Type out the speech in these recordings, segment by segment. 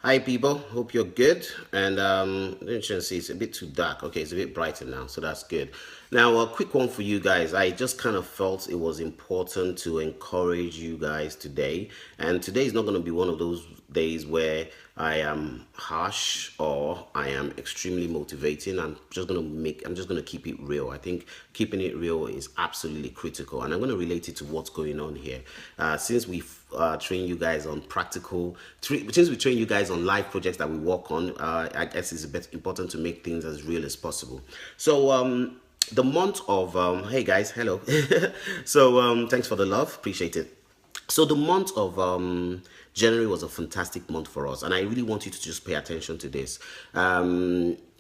Hi people, hope you're good. And let me see, it's a bit too dark. Okay, it's a bit brighter now, so that's good. Now, a quick one for you guys. I just kind of felt it was important to encourage you guys today. And today is not going to be one of those days where I am harsh or I am extremely motivating. I'm just gonna keep it real. I think keeping it real is absolutely critical, and I'm gonna relate it to what's going on here. Since we've train you guys on since we train you guys on live projects that we work on, I guess it's a bit important to make things as real as possible. So the month of hey guys, hello. So thanks for the love, appreciate it. So the month of January was a fantastic month for us, and I really want you to just pay attention to this.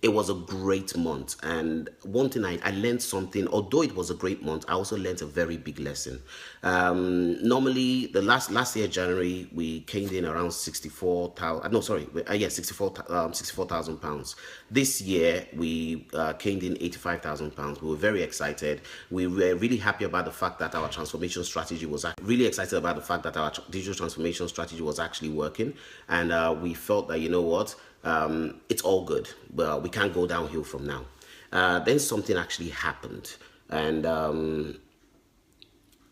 It was a great month, and one thing I learned something. Although it was a great month, I also learned a very big lesson. Normally, the last year January we came in around 64,000. No, sorry, yeah, 64,000 pounds. This year we came in 85,000 pounds. We were very excited. We were really happy about the fact that our transformation strategy was really excited about the fact that our digital transformation strategy was actually working, and we felt that, you know what, it's all good. Well, we can't go downhill from now. Then something actually happened, and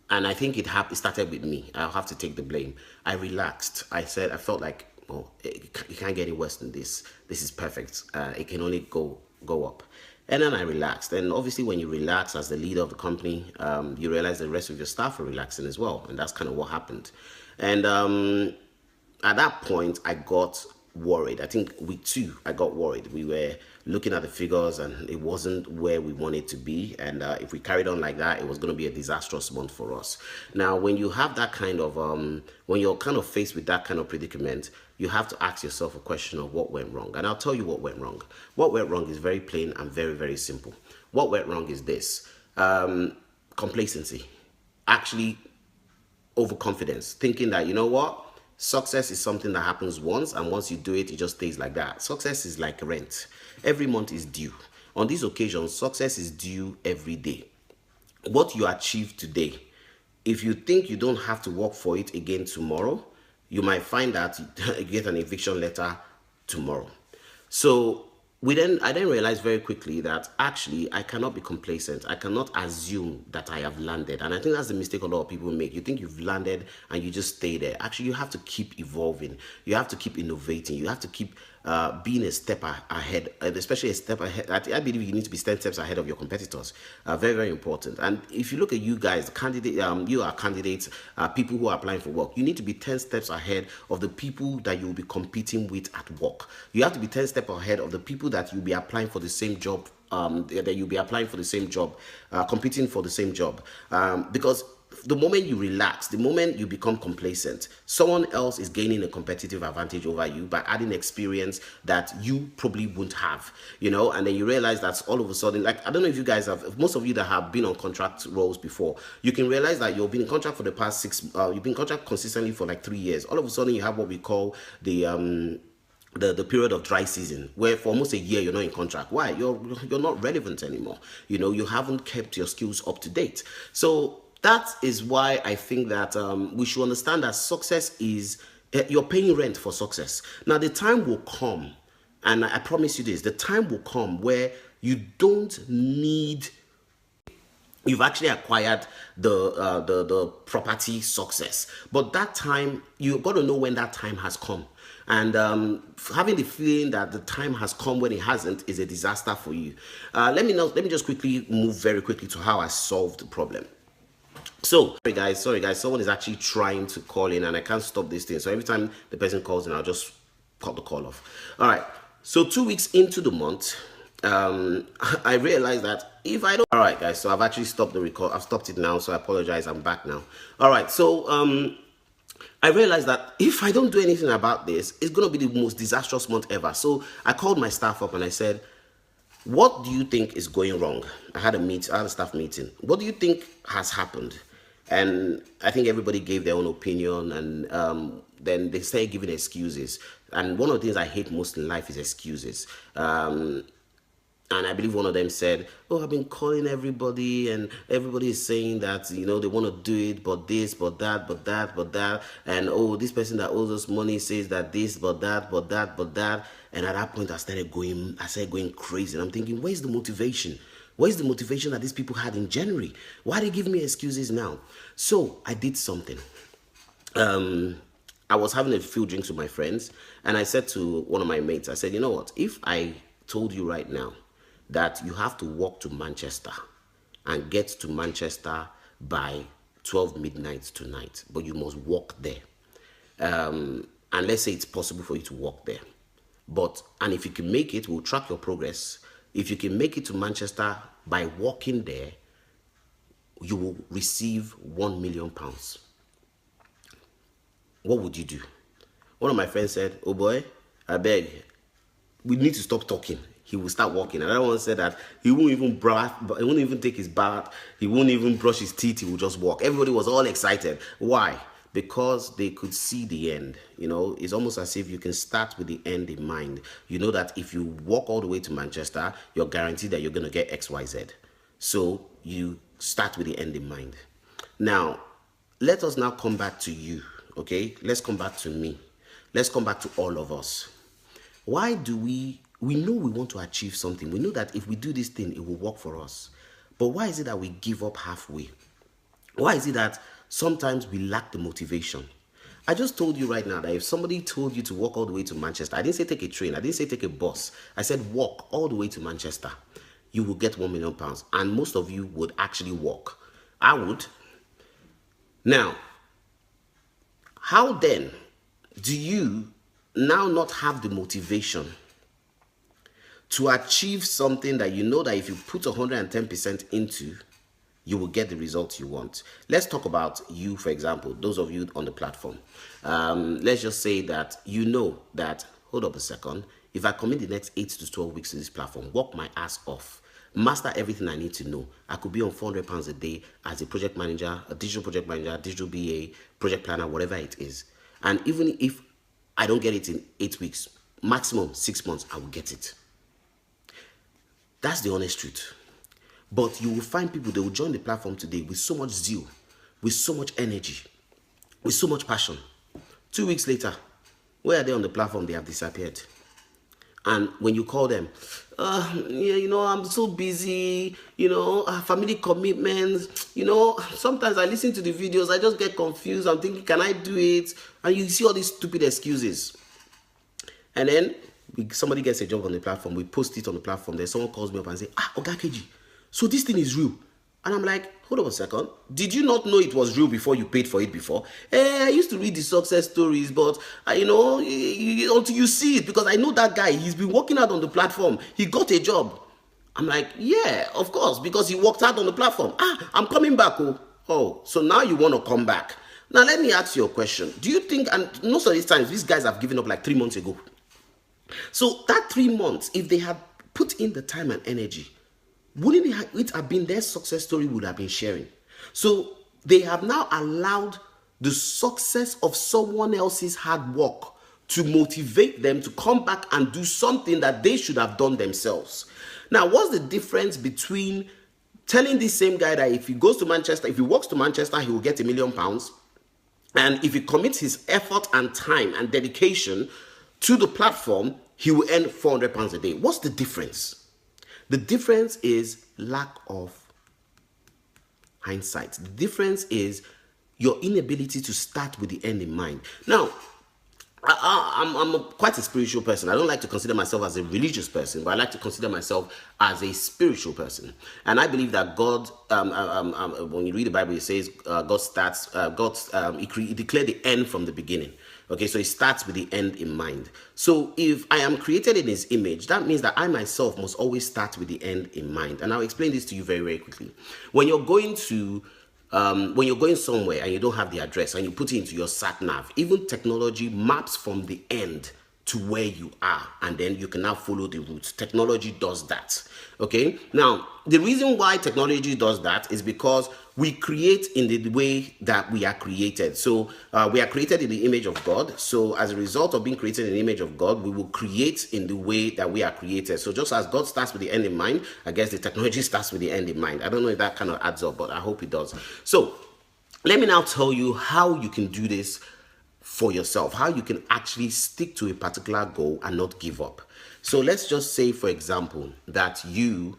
I think it started with me. I'll have to take the blame. I relaxed. I felt like, oh, it can't get any worse than this. This is perfect. It can only go up. And then I relaxed. And obviously, when you relax as the leader of the company, you realize the rest of your staff are relaxing as well. And that's kind of what happened. And at that point, I got worried. I think week 2, I got worried. We were looking at the figures and it wasn't where we wanted to be. And if we carried on like that, it was going to be a disastrous month for us. Now, when you have that kind of, when you're kind of faced with that kind of predicament, you have to ask yourself a question of what went wrong. And I'll tell you what went wrong. What went wrong is very plain and very, very simple. What went wrong is this: complacency. Actually, overconfidence, thinking that, you know what, success is something that happens once, and once you do it, it just stays like that. Success is like rent. Every month is due. On these occasions, success is due every day. What you achieve today, if you think you don't have to work for it again tomorrow, you might find that you get an eviction letter tomorrow. So I then realized very quickly that actually I cannot be complacent. I cannot assume that I have landed. And I think that's the mistake a lot of people make. You think you've landed and you just stay there. Actually, you have to keep evolving. You have to keep innovating. You have to keep being a step ahead, especially a step ahead. I believe you need to be 10 steps ahead of your competitors. Very, very important. And if you look at you guys, you are candidates, people who are applying for work, you need to be 10 steps ahead of the people that you will be competing with at work. You have to be 10 steps ahead of the people that you'll be applying for the same job, that you'll be applying for the same job, competing for the same job. Because the moment you relax, the moment you become complacent, someone else is gaining a competitive advantage over you by adding experience that you probably wouldn't have, and then you realize that all of a sudden, like, I don't know if you guys have, most of you that have been on contract roles before, you can realize that you've been in contract for the past you've been in contract consistently for like 3 years. All of a sudden you have what we call the period of dry season, where for almost a year you're not in contract. Why? You're not relevant anymore. You haven't kept your skills up to date. So that is why I think that we should understand that success is, you're paying rent for success. Now, the time will come, and I promise you this, the time will come where you don't need, you've actually acquired the property success. But that time, you've got to know when that time has come. And having the feeling that the time has come when it hasn't is a disaster for you. Let me just quickly move very quickly to how I solved the problem. So, sorry guys, someone is actually trying to call in and I can't stop this thing. So every time the person calls in, I'll just cut the call off. All right. So 2 weeks into the month, I realized that if I don't... All right, guys. So I've actually stopped the record. I've stopped it now. So I apologize. I'm back now. All right. So I realized that if I don't do anything about this, it's going to be the most disastrous month ever. So I called my staff up and I said, what do you think is going wrong? I had a staff meeting. What do you think has happened? And I think everybody gave their own opinion, and then they started giving excuses. And one of the things I hate most in life is excuses. And I believe one of them said, "Oh, I've been calling everybody, and everybody is saying that they want to do it, but this, but that, but that, but that, and oh, this person that owes us money says that this, but that, but that, but that." And at that point, I started going crazy, and I'm thinking, where's the motivation? Where's the motivation that these people had in January? Why are they giving me excuses now? So I did something. I was having a few drinks with my friends, and I said to one of my mates, I said, you know what? If I told you right now that you have to walk to Manchester and get to Manchester by 12 midnight tonight, but you must walk there. And let's say it's possible for you to walk there. And if you can make it, we'll track your progress. If you can make it to Manchester by walking there, you will receive £1 million. What would you do? One of my friends said, "Oh boy, I beg, we need to stop talking." He will start walking. Another one said that he won't even take his bath, he won't even brush his teeth, he will just walk. Everybody was all excited. Why? Because they could see the end. It's almost as if you can start with the end in mind. You know that if you walk all the way to Manchester, you're guaranteed that you're going to get XYZ. So you start with the end in mind. Now, let us now come back to you, okay? Let's come back to me. Let's come back to all of us. Why do we know we want to achieve something? We know that if we do this thing, it will work for us. But why is it that we give up halfway? Why is it that sometimes we lack the motivation? I just told you right now that if somebody told you to walk all the way to Manchester, I didn't say take a train, I didn't say take a bus, I said walk all the way to Manchester, you will get £1 million. And most of you would actually walk. I would. Now, how then do you now not have the motivation to achieve something that you know that if you put 110% into, you will get the results you want? Let's talk about you, for example, those of you on the platform. Let's just say that you know that, hold up a second, if I commit the next 8 to 12 weeks to this platform, work my ass off, master everything I need to know, I could be on £400 a day as a project manager, a digital project manager, digital BA, project planner, whatever it is. And even if I don't get it in 8 weeks, maximum 6 months, I will get it. That's the honest truth. But you will find people, they will join the platform today with so much zeal, with so much energy, with so much passion. 2 weeks later, where are they on the platform? They have disappeared. And when you call them, I'm so busy, family commitments, sometimes I listen to the videos, I just get confused. I'm thinking, can I do it? And you see all these stupid excuses. And then somebody gets a job on the platform, we post it on the platform, then someone calls me up and say, Oga KG, so this thing is real. And I'm like, hold on a second. Did you not know it was real before you paid for it before? I used to read the success stories, but until you see it, because I know that guy, he's been working out on the platform. He got a job. I'm like, yeah, of course, because he worked out on the platform. I'm coming back. Oh, so now you want to come back. Now, let me ask you a question. Do you think, and most of these times, these guys have given up like 3 months ago. So that 3 months, if they had put in the time and energy, wouldn't it have been their success story would have been sharing? So they have now allowed the success of someone else's hard work to motivate them to come back and do something that they should have done themselves. Now, what's the difference between telling this same guy that if he goes to Manchester, if he walks to Manchester, he will get £1 million, and if he commits his effort and time and dedication to the platform, he will earn £400 a day? What's the difference? The difference is lack of hindsight. The difference is your inability to start with the end in mind. Now, I'm quite a spiritual person. I don't like to consider myself as a religious person, but I like to consider myself as a spiritual person. And I believe that God, when you read the Bible, it says He declared the end from the beginning. Okay, so it starts with the end in mind. So if I am created in His image, that means that I myself must always start with the end in mind. And I'll explain this to you very, very quickly. When you're going somewhere and you don't have the address and you put it into your sat nav, even technology maps from the end to where you are, and then you can now follow the route. Technology does that. Okay, now the reason why technology does that is because we create in the way that we are created. So we are created in the image of God. So as a result of being created in the image of God, we will create in the way that we are created. So just as God starts with the end in mind, I guess the technology starts with the end in mind. I don't know if that kind of adds up, but I hope it does. So let me now tell you how you can do this for yourself, how you can actually stick to a particular goal and not give up. So let's just say, for example, that you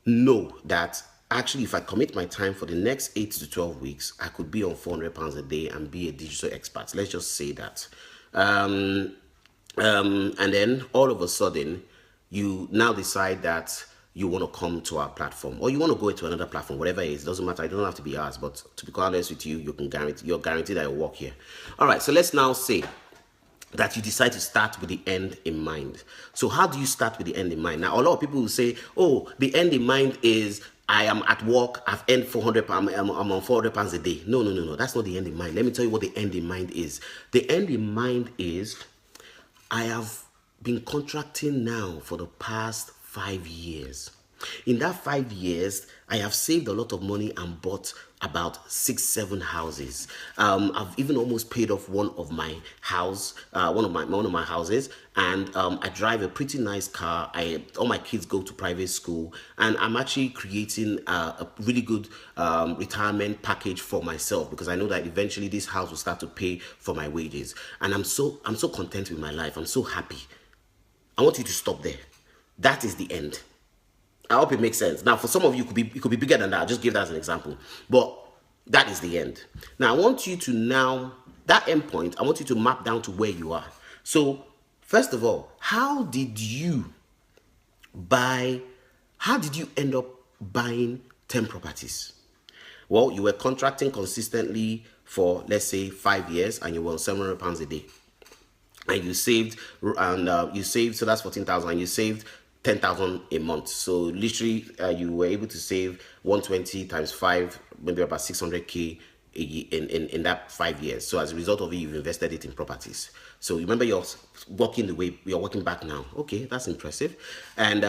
know that actually if I commit my time for the next 8 to 12 weeks, I could be on £400 a day and be a digital expert. Let's just say that. And then all of a sudden, you now decide that you want to come to our platform, or you want to go to another platform, whatever it is. It doesn't matter. It doesn't have to be ours. But to be quite honest with you, you're guaranteed that you'll work here. All right. So let's now say that you decide to start with the end in mind. So how do you start with the end in mind? Now, a lot of people will say, oh, the end in mind is I am at work, I've earned £400, I'm on £400 a day. No. That's not the end in mind. Let me tell you what the end in mind is. The end in mind is I have been contracting now for the past 5 years. In that 5 years, I have saved a lot of money and bought about 6-7 houses. I've even almost paid off one of my houses, and I drive a pretty nice car. All my kids go to private school, and I'm actually creating a really good retirement package for myself, because I know that eventually this house will start to pay for my wages, and I'm so content with my life. I'm so happy. I want you to stop there. That is the end. I hope it makes sense. Now, for some of you, it could be bigger than that. I'll just give that as an example. But that is the end. Now, I want you to that end point, I want you to map down to where you are. So, first of all, how did you end up buying 10 properties? Well, you were contracting consistently for, let's say, 5 years, and you were on £700 a day. And you saved, so that's 14,000, and you saved 10,000 a month. So literally you were able to save 120 times 5, maybe about 600k in that 5 years. So as a result of it, you've invested it in properties. So remember, you're working back now. Okay, that's impressive. And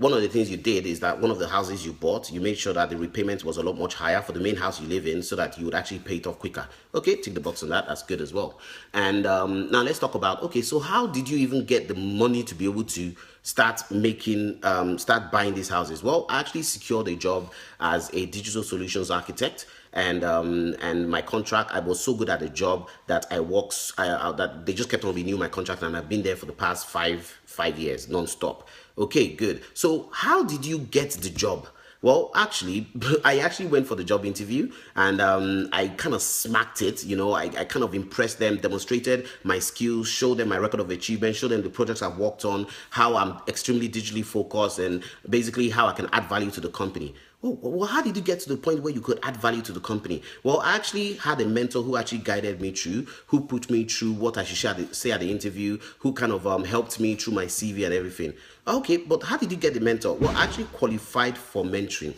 one of the things you did is that one of the houses you bought, you made sure that the repayment was a lot much higher for the main house you live in, so that you would actually pay it off quicker. Okay, tick the box on that. That's good as well. And now let's talk about, okay, so how did you even get the money to be able to start buying these houses? Well, I actually secured a job as a digital solutions architect, and my contract, I was so good at the job that that they just kept on renewing my contract, and I've been there for the past five years non-stop. Okay, good. So how did you get the job? Well, actually, I actually went for the job interview, and I kind of smacked it. I kind of impressed them, demonstrated my skills, showed them my record of achievement, showed them the projects I've worked on, how I'm extremely digitally focused, and basically how I can add value to the company. Well, how did you get to the point where you could add value to the company? Well, I actually had a mentor who actually guided me through, who put me through what I should say at the interview, who kind of helped me through my CV and everything. Okay, but how did you get the mentor? Well, I actually qualified for mentoring.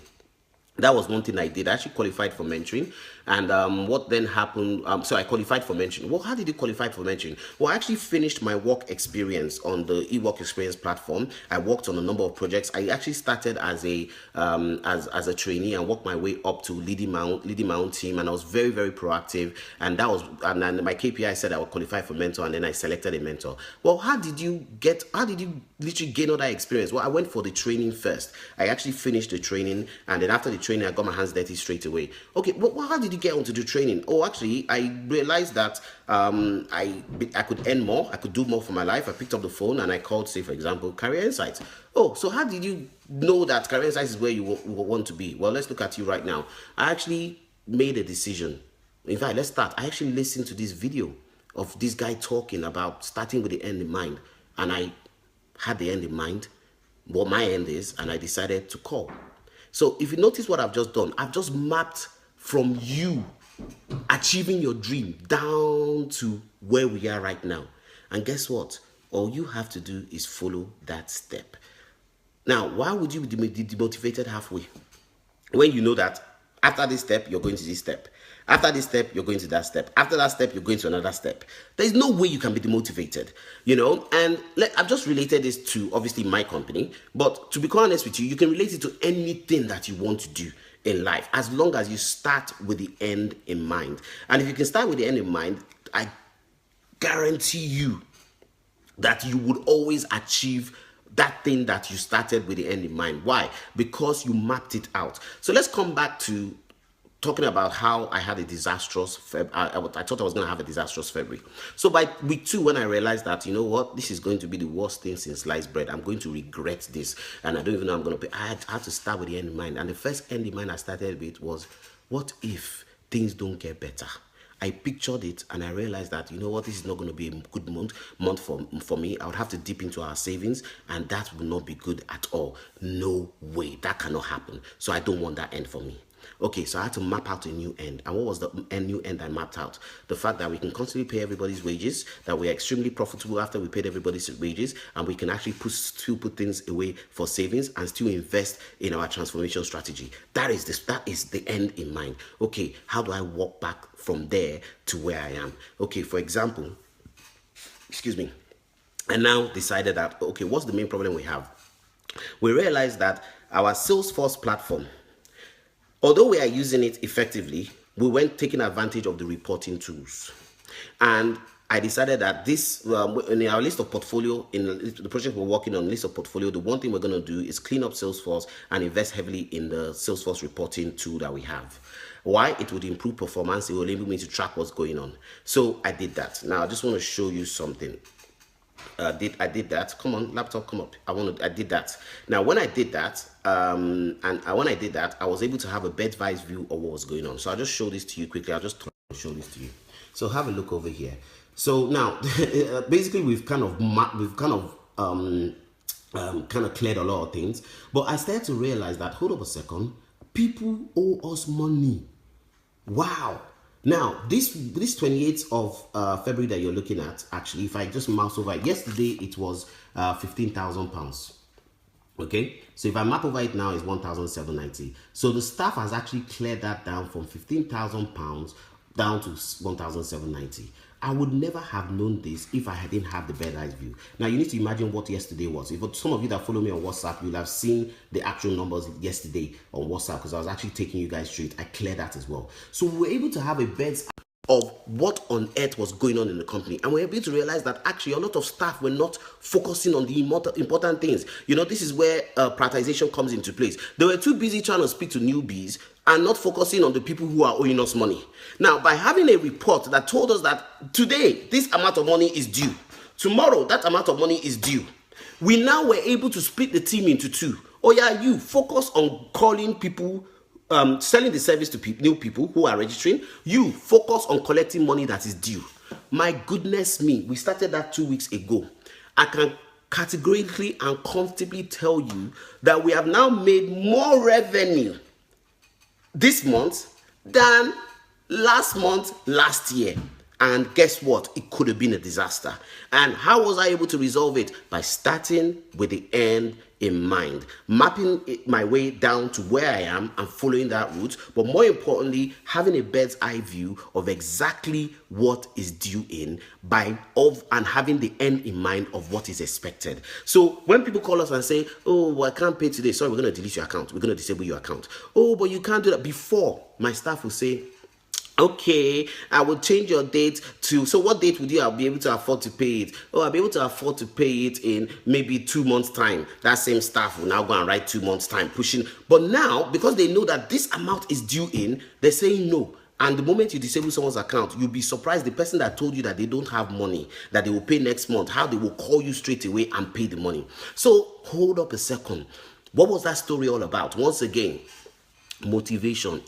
That was one thing I did. I actually qualified for mentoring. And what then happened? So I qualified for mentoring. Well, how did you qualify for mentoring? Well, I actually finished my work experience on the eWork Experience platform. I worked on a number of projects. I actually started as a trainee and worked my way up to leading my own team. And I was very, very proactive. And then my KPI said I would qualify for mentor, and then I selected a mentor. Well, how did you literally gain all that experience? Well, I went for the training first. I actually finished the training, and then after the training, I got my hands dirty straight away. Okay, well, how did you get onto the training? Oh, actually, I realized that I could earn more, I could do more for my life. I picked up the phone and I called, say, for example, Career Insights. Oh, so how did you know that Career Insights is where you want to be? Well, let's look at you right now. I actually made a decision. In fact, let's start. I actually listened to this video of this guy talking about starting with the end in mind, and I had the end in mind, what my end is, and I decided to call. So if you notice what I've just done, I've just mapped from you achieving your dream down to where we are right now. And guess what? All you have to do is follow that step. Now, why would you be demotivated halfway when you know that after this step, you're going to this step? After this step, you're going to that step. After that step, you're going to another step. There's no way you can be demotivated, you know. And I've just related this to obviously my company, but to be quite honest with you, you can relate it to anything that you want to do in life, as long as you start with the end in mind. And if you can start with the end in mind, I guarantee you that you would always achieve that thing that you started with the end in mind. Why? Because you mapped it out. So let's come back to talking about how I had a disastrous I thought I was going to have a disastrous February. So by week 2, when I realized that, you know what, this is going to be the worst thing since sliced bread, I'm going to regret this, and I don't even know I'm going to pay. I had to start with the end in mind. And the first end in mind I started with was, what if things don't get better? I pictured it and I realized that, you know what, this is not going to be a good month for me. I would have to dip into our savings, and that will not be good at all. No way, that cannot happen. So I don't want that end for me. Okay, so I had to map out a new end. And what was the new end I mapped out? The fact that we can constantly pay everybody's wages, that we are extremely profitable after we paid everybody's wages, and we can actually still put things away for savings and still invest in our transformation strategy. That is the end in mind. Okay, how do I walk back from there to where I am? Okay, for example, excuse me, I now decided that, okay, what's the main problem we have? We realized that our Salesforce platform, although we are using it effectively, we weren't taking advantage of the reporting tools. And I decided that this, in our list of portfolio, in the project we're working on, list of portfolio, the one thing we're going to do is clean up Salesforce and invest heavily in the Salesforce reporting tool that we have. Why? It would improve performance. It will enable me to track what's going on. So I did that. Now I just want to show you something. I did that. Come on, laptop, come up. I did that. Now, when I did that, when I did that, I was able to have a bird's eye view of what was going on. So I'll just show this to you quickly. I'll just show this to you. So have a look over here. So now, basically, we've kind of cleared a lot of things. But I started to realize that, hold up a second, people owe us money. Wow. Now, this 28th of February that you're looking at, actually, if I just mouse over it, yesterday it was £15,000. Okay, so if I map over it now, it's 1,790. So the staff has actually cleared that down from £15,000 down to 1,790. I would never have known this if I didn't have the bird's eye view. Now, you need to imagine what yesterday was. If some of you that follow me on WhatsApp, you'll have seen the actual numbers yesterday on WhatsApp, because I was actually taking you guys through it. I cleared that as well. So we were able to have a bird's eye of what on earth was going on in the company, and we're able to realize that actually a lot of staff were not focusing on the important things. You know, this is where prioritization comes into place. They were too busy trying to speak to newbies and not focusing on the people who are owing us money. Now, by having a report that told us that today this amount of money is due, tomorrow that amount of money is due, we now were able to split the team into two. Oh yeah, you focus on calling people, selling the service to new people who are registering. You focus on collecting money that is due. My goodness me, we started that 2 weeks ago. I can categorically and comfortably tell you that we have now made more revenue this month than last month, last year. And guess what? It could have been a disaster. And how was I able to resolve it? By starting with the end in mind, mapping my way down to where I am and following that route. But more importantly, having a bird's eye view of exactly what is due in and having the end in mind of what is expected. So when people call us and say, oh, well, I can't pay today. Sorry, we're going to delete your account. We're going to disable your account. Oh, but you can't do that. Before, my staff will say, okay, I will change your date to, so what date would you be able to afford to pay it? Oh, I'll be able to afford to pay it in maybe 2 months' time. That same staff will now go and write 2 months' time, pushing. But now, because they know that this amount is due in, they're saying no. And the moment you disable someone's account, you'll be surprised the person that told you that they don't have money, that they will pay next month, how they will call you straight away and pay the money. So hold up a second. What was that story all about? Once again, motivation.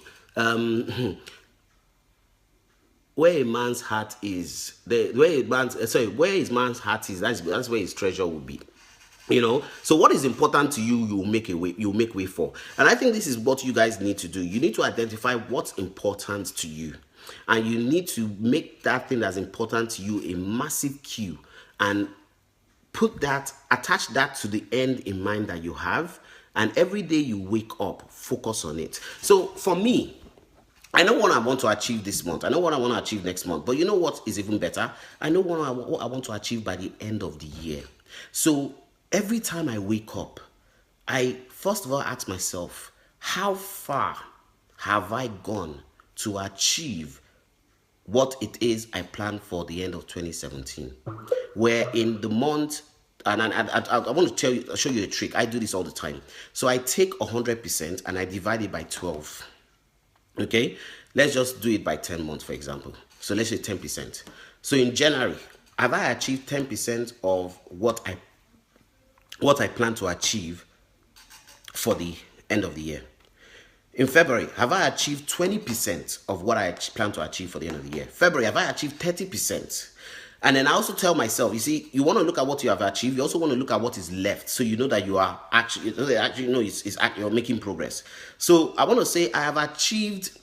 Where a man's heart is, where his man's heart is, that's where his treasure will be. You know, so what is important to you, you'll make way for. And I think this is what you guys need to do. You need to identify what's important to you, and you need to make that thing that's important to you a massive queue, and attach that to the end in mind that you have. And every day you wake up, focus on it. So for me, I know what I want to achieve this month. I know what I want to achieve next month. But you know what is even better? I know what I want to achieve by the end of the year. So every time I wake up, I first of all ask myself, how far have I gone to achieve what it is I planned for the end of 2017? Where in the month, and I want to show you a trick. I do this all the time. So I take 100% and I divide it by 12. Okay, let's just do it by 10 months, for example. So let's say 10%. So in January, have I achieved 10% of what I plan to achieve for the end of the year? In February, have I achieved 20% of what I plan to achieve for the end of the year? February, have I achieved 30%? And then I also tell myself, you see, you want to look at what you have achieved. You also want to look at what is left, so you know that you are actually you're making progress. So I want to say I have achieved.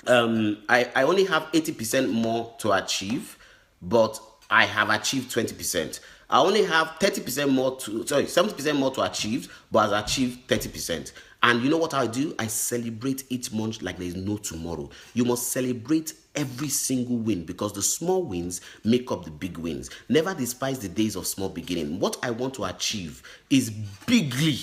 I only have 80% more to achieve, but I have achieved 20%. I only have 70% more to achieve, but I've achieved 30%. And you know what I do? I celebrate each month like there is no tomorrow. You must celebrate every single win, because the small wins make up the big wins. Never despise the days of small beginning. What I want to achieve is bigly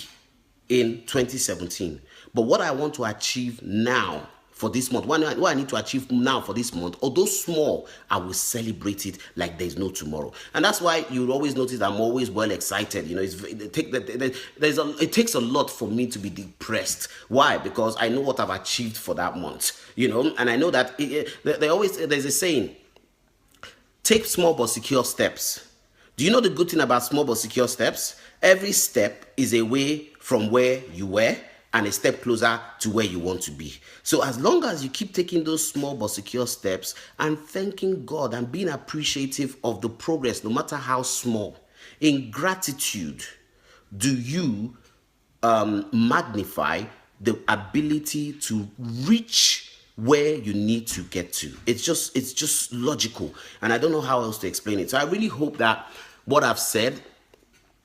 in 2017. But what I want to achieve now for this month, what I need to achieve now for this month, although small, I will celebrate it like there's no tomorrow. And that's why you'll always notice I'm always well excited. You know, it takes a lot for me to be depressed. Why? Because I know what I've achieved for that month. You know, and I know that there's a saying: take small but secure steps. Do you know the good thing about small but secure steps? Every step is a way from where you were and a step closer to where you want to be. So as long as you keep taking those small but secure steps and thanking God and being appreciative of the progress, no matter how small, in gratitude, do you magnify the ability to reach where you need to get to. It's just logical, and I don't know how else to explain it. So I really hope that what I've said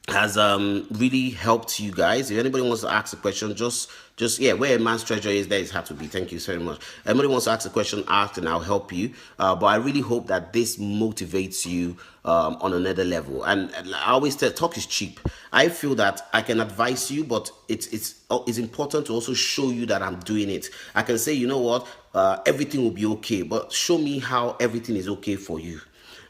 has really helped you guys. If anybody wants to ask a question, just where a man's treasure is, there is have to be. Thank you so much. Anybody wants to ask a question, ask and I'll help you. But I really hope that this motivates you on another level. And I always tell, talk is cheap. I feel that I can advise you, but it's important to also show you that I'm doing it. I can say, you know what, everything will be okay, but show me how everything is okay for you.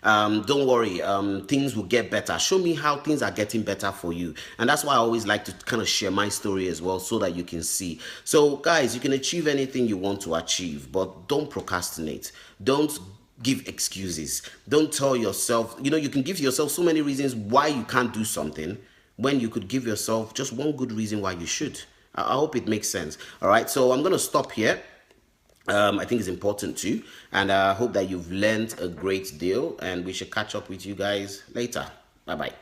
Don't worry, things will get better. Show me how things are getting better for you. And that's why I always like to kind of share my story as well, so that you can see. So guys, you can achieve anything you want to achieve, but don't procrastinate. Don't give excuses. Don't tell yourself, you can give yourself so many reasons why you can't do something, when you could give yourself just one good reason why you should. I hope it makes sense. All right, so I'm going to stop here. I think it's important too, and I hope that you've learned a great deal, and we should catch up with you guys later. Bye bye.